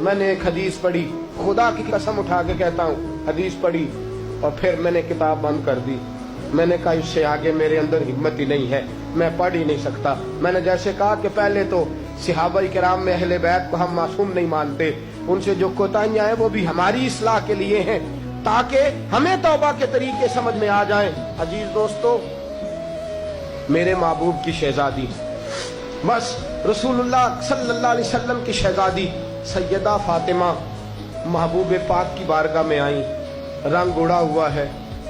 میں نے ایک حدیث پڑھی، خدا کی قسم اٹھا کے کہتا ہوں، حدیث پڑھی اور پھر میں نے کتاب بند کر دی۔ میں نے کہا اس سے آگے میرے اندر ہمت ہی نہیں ہے، میں پڑھ ہی نہیں سکتا۔ میں نے جیسے کہا کہ پہلے تو صحابہ کرام میں اہل بیت کو ہم معصوم نہیں مانتے، ان سے جو کوتاہیاں ہیں وہ بھی ہماری اصلاح کے لیے ہیں تاکہ ہمیں توبہ کے طریقے سمجھ میں آ جائیں۔ عزیز دوستو، میرے محبوب کی شہزادی، بس رسول اللہ صلی اللہ علیہ وسلم کی شہزادی سیدہ فاطمہ محبوب پاک کی بارگاہ میں آئیں۔ رنگ اڑا ہوا ہے،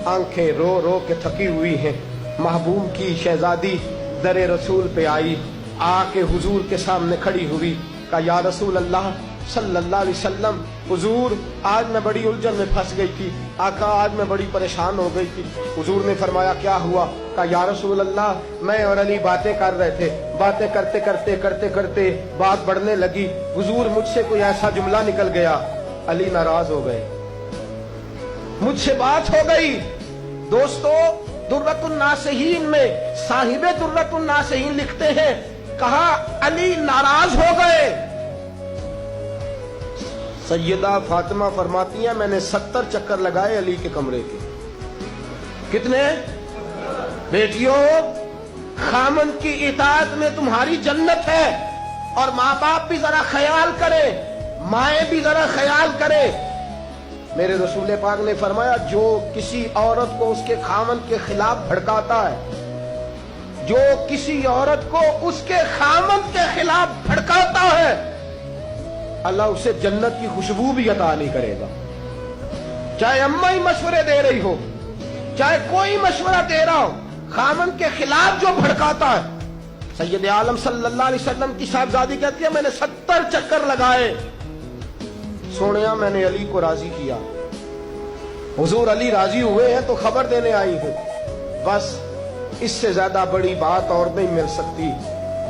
آنکھیں رو رو کے تھکی ہوئی ہیں۔ محبوب کی شہزادی در رسول پہ آئی، آ کے حضور کے سامنے کھڑی ہوئی، کہا یا رسول اللہ صلی اللہ علیہ وسلم، حضور آج میں بڑی الجھن میں پھنس گئی تھی، آقا آج میں بڑی پریشان ہو گئی تھی۔ حضور نے فرمایا کیا ہوا؟ کہا یا رسول اللہ میں اور علی باتیں کر رہے تھے، باتیں کرتے کرتے بات بڑھنے لگی، حضور مجھ سے کوئی ایسا جملہ نکل گیا، علی ناراض ہو گئے، مجھ سے بات ہو گئی۔ دوستو، درۃ الناصحین میں صاحب درۃ الناصحین لکھتے ہیں، کہا علی ناراض ہو گئے۔ سیدہ فاطمہ فرماتی ہیں میں نے 70 چکر لگائے علی کے کمرے کے۔ کتنے؟ بیٹیوں، خامند کی اطاعت میں تمہاری جنت ہے، اور ماں باپ بھی ذرا خیال کرے، مائیں بھی ذرا خیال کرے۔ میرے رسول پاک نے فرمایا جو کسی عورت کو اس کے خامند کے خلاف بھڑکاتا ہے، جو کسی عورت کو اس کے خامند کے خلاف بھڑکاتا ہے، اللہ اسے جنت کی خوشبو بھی عطا نہیں کرے گا۔ چاہے اماں ہی مشورے دے رہی ہو، چاہے کوئی مشورہ دے رہا ہو، خامند کے خلاف جو بھڑکاتا ہے۔ سید عالم صلی اللہ علیہ وسلم کی صاحبزادی کہتی ہے میں نے 70 چکر لگائے، سونیا میں نے علی کو راضی کیا۔ حضور علی راضی ہوئے ہیں تو خبر دینے آئی ہوں، بس اس سے زیادہ بڑی بات اور نہیں مل سکتی۔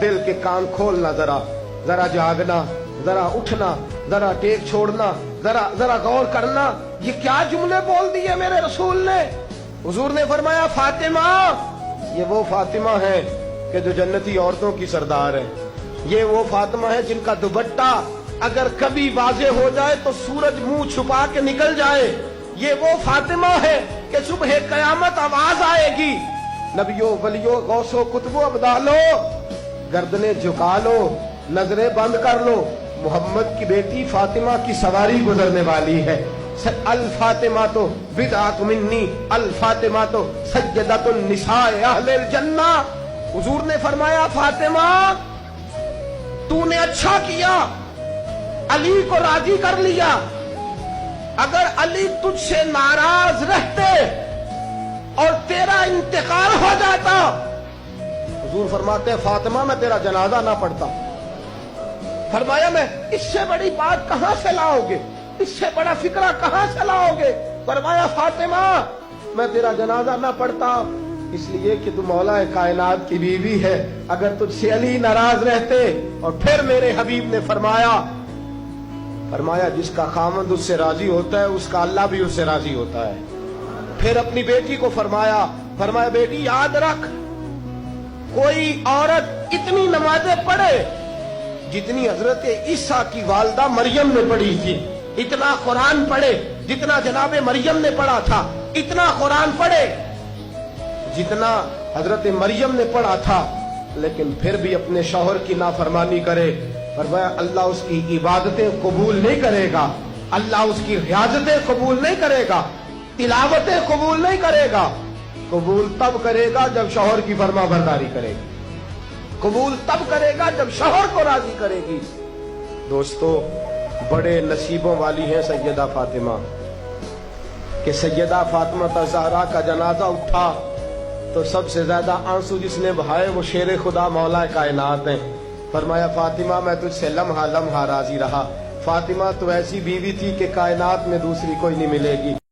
دل کے کان کھولنا، ذرا جاگنا، ذرا اٹھنا، ذرا ٹیک چھوڑنا، ذرا غور کرنا۔ یہ کیا جملے بول دیے میرے رسول نے؟ حضور نے فرمایا فاطمہ، یہ وہ فاطمہ ہے کہ جو جنتی عورتوں کی سردار ہے، یہ وہ فاطمہ ہے جن کا دوپٹہ اگر کبھی واضح ہو جائے تو سورج منہ چھپا کے نکل جائے، یہ وہ فاطمہ ہے کہ صبح قیامت آواز آئے گی، نبیوں ولیوں غوثوں کتبوں ابدالو گردنیں جھکا لو، نظریں بند کر لو، محمد کی بیٹی فاطمہ کی سواری گزرنے والی ہے۔ الفاطمہ تو بدعۃ منی، الفاطمہ تو سیدۃ النساء اہل الجنہ۔ حضور نے فرمایا فاطمہ تو نے اچھا کیا، علی کو راضی کر لیا، اگر علی تجھ سے ناراض رہتے اور تیرا انتقال ہو جاتا، حضور فرماتے ہیں فاطمہ میں تیرا جنازہ نہ پڑھتا۔ فرمایا میں اس سے بڑی بات کہاں سے لاؤ گے، اس سے بڑا فکرہ کہاں سے لاؤ گے؟ فرمایا فاطمہ میں تیرا جنازہ نہ پڑھتا اس لیے کہ تو مولا کائنات کی بیوی ہے، اگر تجھ سے علی ناراض رہتے۔ اور پھر میرے حبیب نے فرمایا جس کا خامند اس سے راضی ہوتا ہے اس کا اللہ بھی اس سے راضی ہوتا ہے۔ پھر اپنی بیٹی کو فرمایا بیٹی یاد رکھ، کوئی عورت اتنی نمازیں پڑھے جتنی حضرت عیسیٰ کی والدہ مریم نے پڑھی تھی، اتنا قرآن پڑھے جتنا جناب مریم نے پڑھا تھا، اتنا قرآن پڑھے جتنا حضرت مریم نے پڑھا تھا، لیکن پھر بھی اپنے شوہر کی نافرمانی کرے، فرمایا اللہ اس کی عبادتیں قبول نہیں کرے گا، اللہ اس کی ریاضتیں قبول نہیں کرے گا، تلاوتیں قبول نہیں کرے گا۔ قبول تب کرے گا جب شوہر کی فرما برداری کرے گی، قبول تب کرے گا جب شوہر کو راضی کرے گی۔ دوستو، بڑے نصیبوں والی ہے سیدہ فاطمہ کہ سیدہ فاطمہ الزہرا کا جنازہ اٹھا تو سب سے زیادہ آنسو جس نے بہائے وہ شیر خدا مولا کائنات ہیں۔ فرمایا فاطمہ میں تجھ سے لمحہ لمحہ راضی رہا، فاطمہ تو ایسی بیوی تھی کہ کائنات میں دوسری کوئی نہیں ملے گی۔